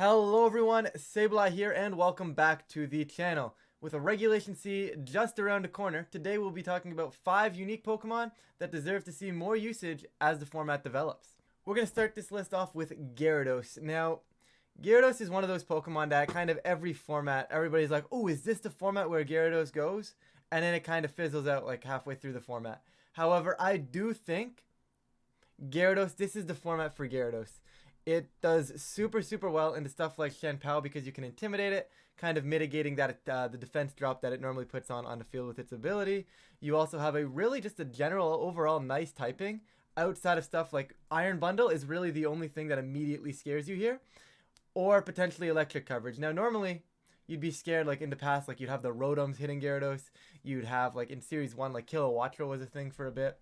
Hello everyone, Sableye here and welcome back to the channel. With a Regulation C just around the corner, today we'll be talking about 5 unique Pokemon that deserve to see more usage as the format develops. We're going to start this list off with Gyarados. Now, Gyarados is one of those Pokemon that kind of every format, everybody's like, oh, is this the format where Gyarados goes? And then it kind of fizzles out like halfway through the format. However, I do think Gyarados, this is the format for Gyarados. It does super well into stuff like Shenpao because you can intimidate it, kind of mitigating that the defense drop that it normally puts on the field with its ability. You also have a really just a general overall nice typing. Outside of stuff like Iron Bundle is really the only thing that immediately scares you here. Or potentially electric coverage. Now normally you'd be scared like in the past, like you'd have the Rotoms hitting Gyarados. You'd have like in Series 1 like Kilowattrel was a thing for a bit.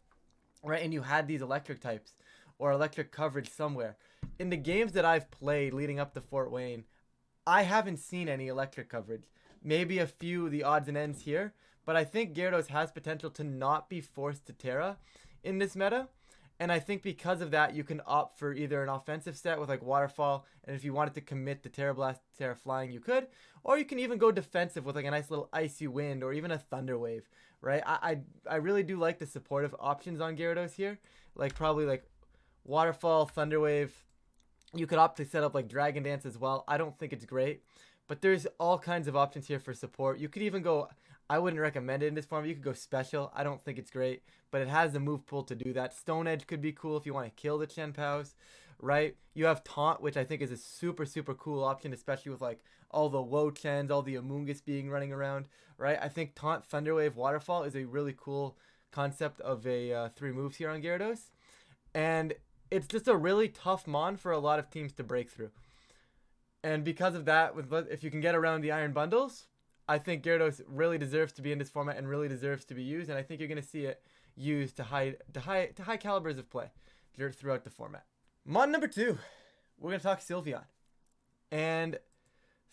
Right, and you had these electric types or electric coverage somewhere. In the games that I've played leading up to Fort Wayne, I haven't seen any electric coverage. Maybe a few of the odds and ends here, but I think Gyarados has potential to not be forced to Terra in this meta. And I think because of that, you can opt for either an offensive set with like Waterfall, and if you wanted to commit to Terra Blast, Terra Flying, you could. Or you can even go defensive with like a nice little Icy Wind or even a Thunder Wave, right? I really do like the supportive options on Gyarados here. Like probably like Waterfall, Thunder Wave. You could opt to set up like Dragon Dance as well. I don't think it's great, but there's all kinds of options here for support. You could even go, I wouldn't recommend it in this form. You could go Special. I don't think it's great, but it has the move pool to do that. Stone Edge could be cool if you want to kill the Shenpaos, right? You have Taunt, which I think is a super cool option, especially with like all the Wo-Chens, all the Amoonguss being running around, right? I think Taunt, Thunder Wave, Waterfall is a really cool concept of a 3 moves here on Gyarados. And it's just a really tough mon for a lot of teams to break through. And because of that, if you can get around the Iron Bundles, I think Gyarados really deserves to be in this format and really deserves to be used. And I think you're going to see it used to high calibers of play throughout the format. Mon number 2, we're going to talk Sylveon. And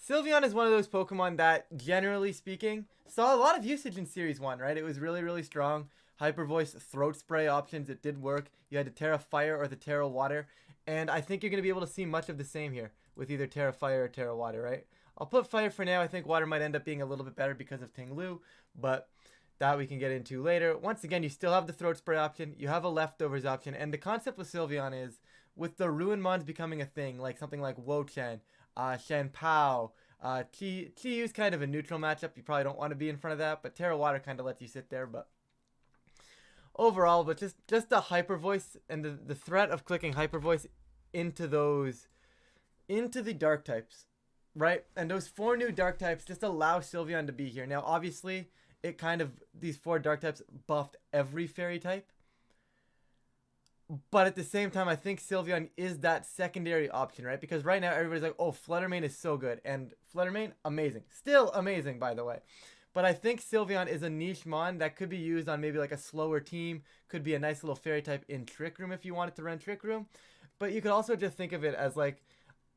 Sylveon is one of those Pokemon that, generally speaking, saw a lot of usage in Series 1, right? It was really strong. Hyper Voice, Throat Spray options, it did work. You had the Terra Fire or the Terra Water. And I think you're going to be able to see much of the same here with either Terra Fire or Terra Water, right? I'll put Fire for now. I think Water might end up being a little bit better because of Ting-Lu, but that we can get into later. Once again, you still have the Throat Spray option. You have a Leftovers option. And the concept with Sylveon is, with the Ruin Mons becoming a thing, like something like Wo-Chen, Shenpao, Chi-Yu's kind of a neutral matchup. You probably don't want to be in front of that, but Terra Water kind of lets you sit there, but overall, but just the Hyper Voice and the threat of clicking Hyper Voice into the dark types, right? And those 4 new dark types just allow Sylveon to be here. Now, obviously, these 4 dark types buffed every fairy type. But at the same time, I think Sylveon is that secondary option, right? Because right now, everybody's like, oh, Fluttermane is so good. And Fluttermane, amazing. Still amazing, by the way. But I think Sylveon is a niche mon that could be used on maybe like a slower team. Could be a nice little fairy type in Trick Room if you wanted to run Trick Room. But you could also just think of it as like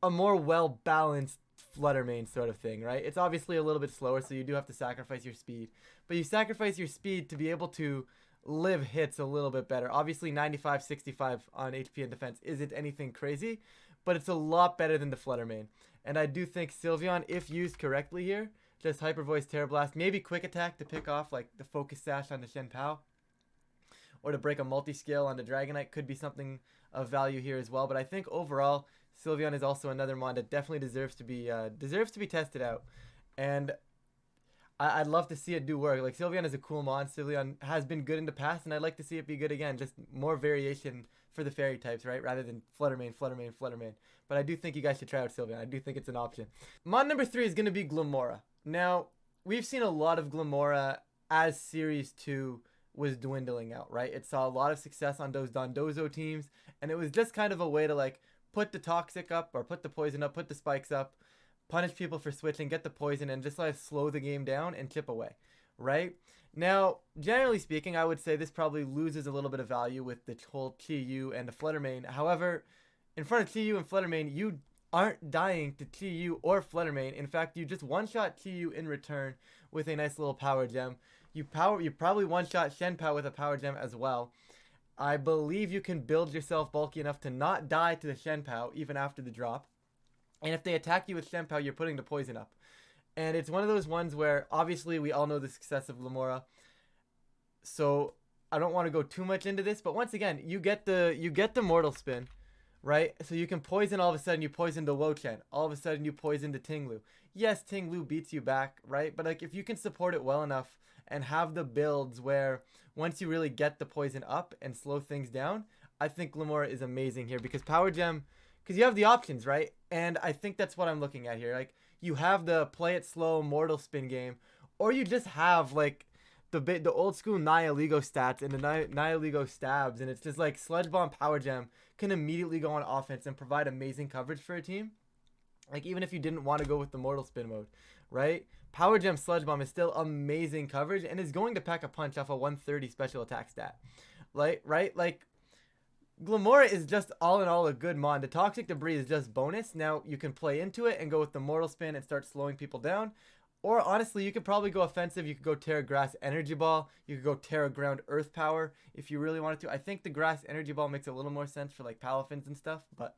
a more well-balanced Fluttermane sort of thing, right? It's obviously a little bit slower, so you do have to sacrifice your speed. But you sacrifice your speed to be able to live hits a little bit better. Obviously, 95, 65 on HP and defense isn't anything crazy, but it's a lot better than the Fluttermane. And I do think Sylveon, if used correctly here, just Hyper Voice, Terra Blast, maybe Quick Attack to pick off like the Focus Sash on the Shenpao, or to break a multi-scale on the Dragonite could be something of value here as well. But I think overall, Sylveon is also another mon that definitely deserves to be tested out. And I'd love to see it do work. Like, Sylveon is a cool mon. Sylveon has been good in the past, and I'd like to see it be good again. Just more variation for the fairy types, right? Rather than Fluttermane. But I do think you guys should try out Sylveon. I do think it's an option. Mon number 3 is going to be Glimmora. Now, we've seen a lot of Glimmora as Series 2 was dwindling out, right? It saw a lot of success on those Dondozo teams, and it was just kind of a way to, like, put the Toxic up, or put the Poison up, put the Spikes up, punish people for switching, get the Poison, and just like slow the game down and chip away, right? Now, generally speaking, I would say this probably loses a little bit of value with the whole Chi-Yu and the Fluttermane. However, in front of Chi-Yu and Fluttermane, you aren't dying to Chi-Yu or Fluttermane. In fact, you just one-shot Chi-Yu in return with a nice little Power Gem. You probably one-shot Shenpao with a Power Gem as well. I believe you can build yourself bulky enough to not die to the Shenpao even after the drop. And if they attack you with Shenpao, you're putting the poison up. And it's one of those ones where obviously we all know the success of Lamora. So I don't want to go too much into this, but once again, you get the Mortal Spin, right? So you can poison, all of a sudden you poison the Wo-Chen. All of a sudden you poison the Tinglu. Yes, Tinglu beats you back, right? But like if you can support it well enough and have the builds where once you really get the poison up and slow things down, I think Lamora is amazing here because Power Gem, because you have the options, right? And I think that's what I'm looking at here. Like you have the play it slow Mortal Spin game, or you just have like the old school Nihilego stats and the Nihilego stabs, and it's just like Sludge Bomb Power Gem can immediately go on offense and provide amazing coverage for a team. Like even if you didn't want to go with the Mortal Spin mode, right? Power Gem Sludge Bomb is still amazing coverage and is going to pack a punch off a 130 special attack stat. Like, right? Like Lamora is just all in all a good mon. The Toxic Debris is just bonus. Now you can play into it and go with the Mortal Spin and start slowing people down. Or honestly, you could probably go offensive. You could go Terra Grass Energy Ball. You could go Terra Ground Earth Power if you really wanted to. I think the Grass Energy Ball makes a little more sense for like Palafins and stuff. But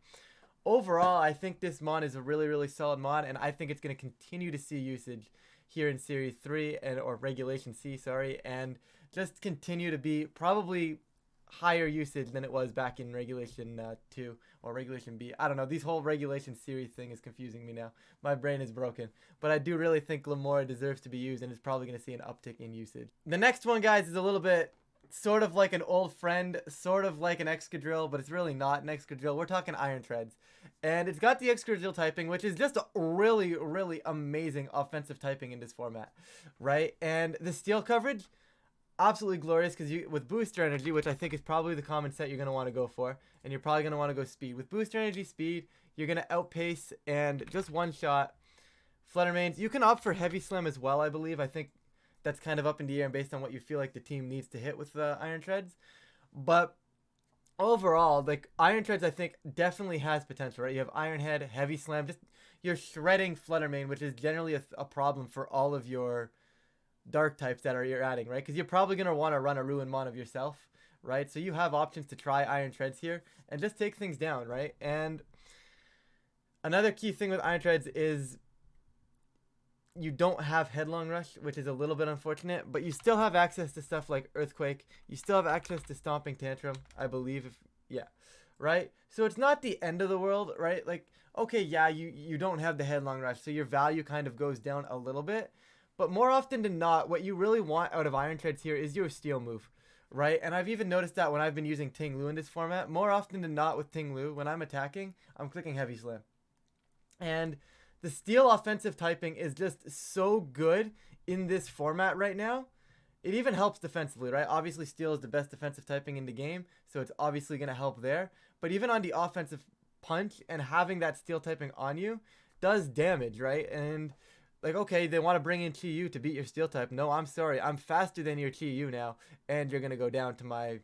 overall, I think this mon is a really, really solid mon. And I think it's going to continue to see usage here in Series 3 or Regulation C, sorry. And just continue to be probably higher usage than it was back in Regulation 2 or Regulation B. I don't know. These whole Regulation Series thing is confusing me now. My brain is broken. But I do really think Lamora deserves to be used and is probably going to see an uptick in usage. The next one, guys, is a little bit sort of like an old friend, sort of like an Excadrill, but it's really not an Excadrill. We're talking Iron Treads. And it's got the Excadrill typing, which is just a really, really amazing offensive typing in this format, right? And the steel coverage, absolutely glorious because you with booster energy, which I think is probably the common set you're going to want to go for, and you're probably going to want to go speed. With booster energy speed, you're going to outpace and just one shot Fluttermanes. You can opt for Heavy Slam as well, I believe. I think that's kind of up in the air and based on what you feel like the team needs to hit with the Iron Treads. But overall, like Iron Treads I think definitely has potential, right? You have Iron Head, Heavy Slam, just you're shredding Fluttermane, which is generally a problem for all of your dark types that you're adding, right? Because you're probably going to want to run a Ruin Mon of yourself, right? So you have options to try Iron Treads here and just take things down, right? And another key thing with Iron Treads is you don't have Headlong Rush, which is a little bit unfortunate, but you still have access to stuff like Earthquake. You still have access to Stomping Tantrum, I believe. Right? So it's not the end of the world, right? Like, okay, yeah, you don't have the Headlong Rush, so your value kind of goes down a little bit. But more often than not, what you really want out of Iron Treads here is your Steel move, right? And I've even noticed that when I've been using Tinglu in this format, more often than not with Tinglu, when I'm attacking, I'm clicking Heavy Slam. And the Steel offensive typing is just so good in this format right now. It even helps defensively, right? Obviously, Steel is the best defensive typing in the game, so it's obviously going to help there. But even on the offensive punch and having that Steel typing on you does damage, right? And like, okay, they want to bring in Chi Yu to beat your Steel type. No, I'm sorry. I'm faster than your Chi Yu now, and you're going to go down to my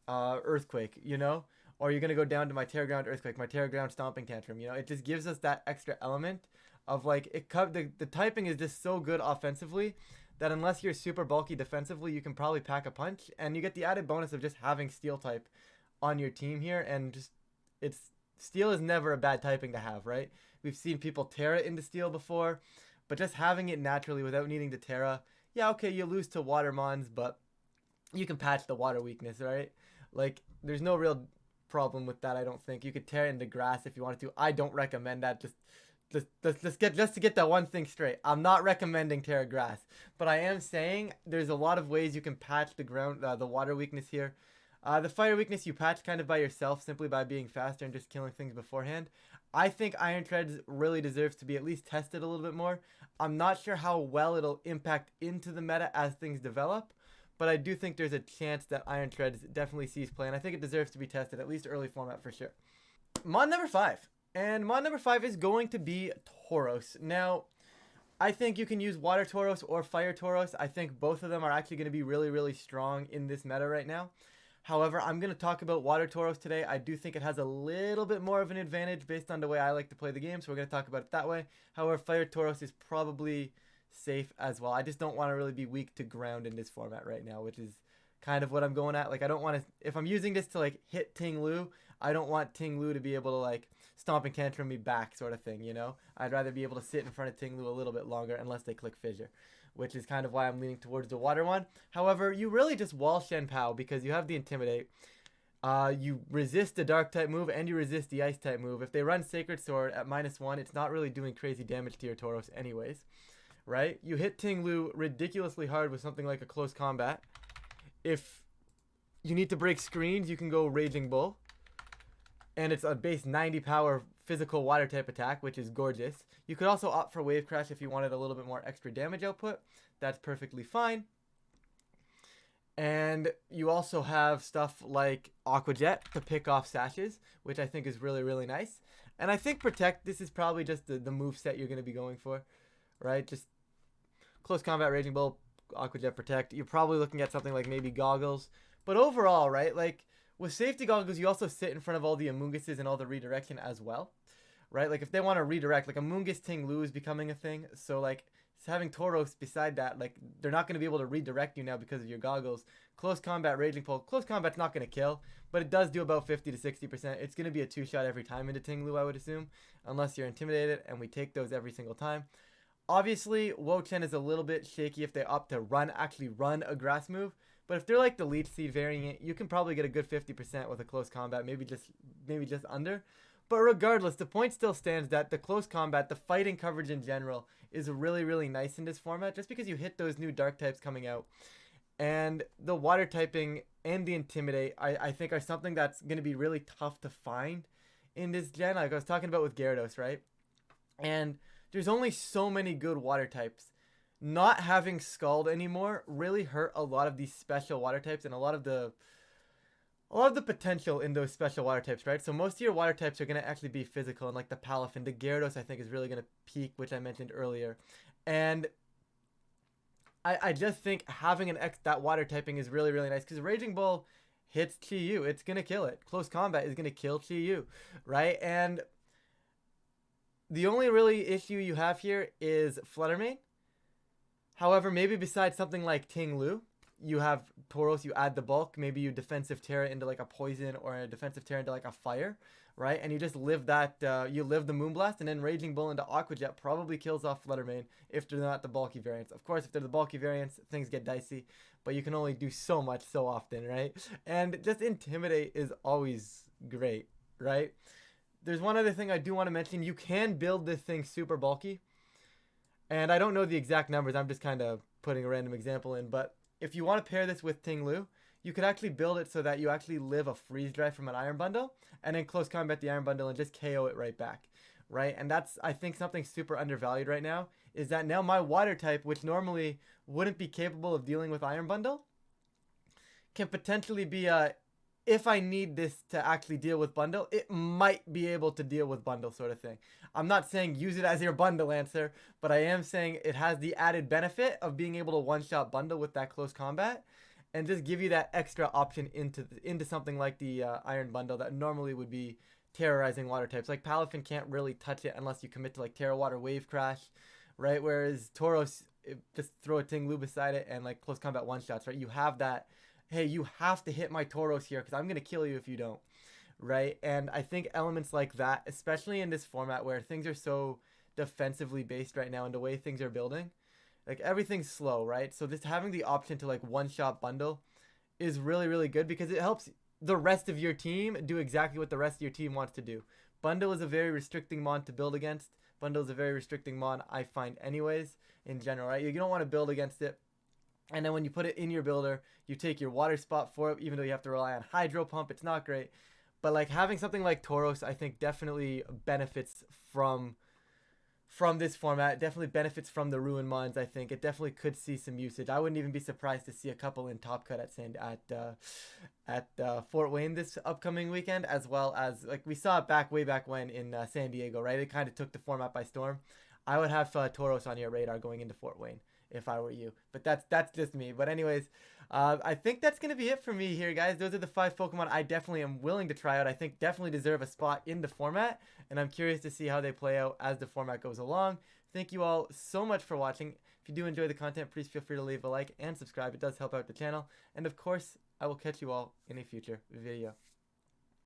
Earthquake, you know? Or you're going to go down to my Terra Ground Earthquake, my Terra Ground Stomping Tantrum, you know? It just gives us that extra element of, like, the typing is just so good offensively that unless you're super bulky defensively, you can probably pack a punch, and you get the added bonus of just having Steel type on your team here, and just, Steel is never a bad typing to have, right? We've seen people Terra into Steel before, but just having it naturally without needing to Terra, yeah, okay, you lose to Water Mons, but you can patch the water weakness, right? Like, there's no real problem with that, I don't think. You could Terra into Grass if you wanted to. I don't recommend that. Just to get that one thing straight. I'm not recommending Terra Grass, but I am saying there's a lot of ways you can patch the water weakness here. The fire weakness you patch kind of by yourself simply by being faster and just killing things beforehand. I think Iron Treads really deserves to be at least tested a little bit more. I'm not sure how well it'll impact into the meta as things develop, but I do think there's a chance that Iron Treads definitely sees play, and I think it deserves to be tested, at least early format for sure. Mon number 5. And Mon number 5 is going to be Tauros. Now, I think you can use Water Tauros or Fire Tauros. I think both of them are actually going to be really, really strong in this meta right now. However, I'm going to talk about Water Tauros today. I do think it has a little bit more of an advantage based on the way I like to play the game, so we're going to talk about it that way. However, Fire Tauros is probably safe as well. I just don't want to really be weak to ground in this format right now, which is kind of what I'm going at. Like, I don't want to, if I'm using this to like hit Ting Lu, I don't want Ting Lu to be able to like stomp and tantrum me back sort of thing, you know? I'd rather be able to sit in front of Ting Lu a little bit longer unless they click fissure, which is kind of why I'm leaning towards the water one. However, you really just wall Shen Pao because you have the Intimidate. You resist the dark type move and you resist the ice type move. If they run Sacred Sword at -1, it's not really doing crazy damage to your Tauros anyways, right? You hit Ting Lu ridiculously hard with something like a close combat. If you need to break screens, you can go Raging Bull. And it's a base 90 power physical water type attack, which is gorgeous. You could also opt for Wave Crash if you wanted a little bit more extra damage output. That's perfectly fine. And you also have stuff like Aqua Jet to pick off sashes, which I think is really, really nice. And I think Protect, this is probably just the move set you're going to be going for, right? Just close combat, Raging Bull, Aqua Jet, Protect. You're probably looking at something like maybe Goggles. But overall, right, like with Safety Goggles, you also sit in front of all the Amoonguses and all the redirection as well, right? Like if they want to redirect, like Amoongus Ting Lu is becoming a thing. So like having Tauros beside that, like they're not going to be able to redirect you now because of your Goggles. Close combat, Raging Pole. Close combat's not going to kill, but it does do about 50 to 60%. It's going to be a 2-shot every time into Ting Lu, I would assume, unless you're intimidated, and we take those every single time. Obviously, Wo Chen is a little bit shaky if they opt to actually run a grass move. But if they're like the Leech Seed variant, you can probably get a good 50% with a close combat, maybe just under. But regardless, the point still stands that the close combat, the fighting coverage in general, is really, really nice in this format, just because you hit those new dark types coming out. And the water typing and the Intimidate, I think, are something that's going to be really tough to find in this gen. Like I was talking about with Gyarados, right? And there's only so many good water types. Not having Scald anymore really hurt a lot of these special water types and a lot of the potential in those special water types, right? So most of your water types are going to actually be physical, and like the Palafin, the Gyarados I think is really going to peak, which I mentioned earlier. And I just think having that water typing is really, really nice because Raging Bull hits Chi-Yu. It's going to kill it. Close combat is going to kill Chi-Yu, right? And the only really issue you have here is Flutter Mane. However, maybe besides something like Ting Lu, you have Tauros, you add the bulk, maybe you defensive Terra into like a poison or a defensive Terra into like a fire, right? And you just live that, you live the Moonblast, and then Raging Bull into Aqua Jet probably kills off Flutter Mane if they're not the bulky variants. Of course, if they're the bulky variants, things get dicey, but you can only do so much so often, right? And just Intimidate is always great, right? There's one other thing I do want to mention. You can build this thing super bulky. And I don't know the exact numbers. I'm just kind of putting a random example in. But if you want to pair this with Ting Lu, you could actually build it so that you actually live a freeze drive from an Iron Bundle. And then close combat the Iron Bundle and just KO it right back. Right? And that's, I think, something super undervalued right now. Is that now my water type, which normally wouldn't be capable of dealing with Iron Bundle, can potentially be a... If I need this to actually deal with bundle, it might be able to deal with bundle sort of thing. I'm not saying use it as your bundle answer, but I am saying it has the added benefit of being able to one-shot bundle with that close combat and just give you that extra option into something like the Iron Bundle that normally would be terrorizing water types. Like Palafin can't really touch it unless you commit to like Terra Water Wave Crash, right? Whereas Tauros, just throw a Ting Lu beside it and like close combat one-shots, right? You have that... Hey, you have to hit my Tauros here because I'm going to kill you if you don't, right? And I think elements like that, especially in this format where things are so defensively based right now and the way things are building, like everything's slow, right? So just having the option to like one-shot bundle is really, really good because it helps the rest of your team do exactly what the rest of your team wants to do. Bundle is a very restricting mon to build against. Bundle is a very restricting mon, I find anyways, in general, right? You don't want to build against it. And then when you put it in your builder, you take your water spot for it, even though you have to rely on Hydro Pump. It's not great. But like having something like Tauros, I think definitely benefits from this format. It definitely benefits from the Ruin Mons, I think. It definitely could see some usage. I wouldn't even be surprised to see a couple in Top Cut at Fort Wayne this upcoming weekend, as well as like we saw it way back when in San Diego, right? It kind of took the format by storm. I would have Tauros on your radar going into Fort Wayne if I were you, but that's just me. But anyways, I think that's gonna be it for me here, guys. Those are the 5 Pokemon I definitely am willing to try out. I think definitely deserve a spot in the format, and I'm curious to see how they play out as the format goes along. Thank you all so much for watching. If If you do enjoy the content, please feel free to leave a like and subscribe. It does help out the channel. And of course, I will catch you all in a future video.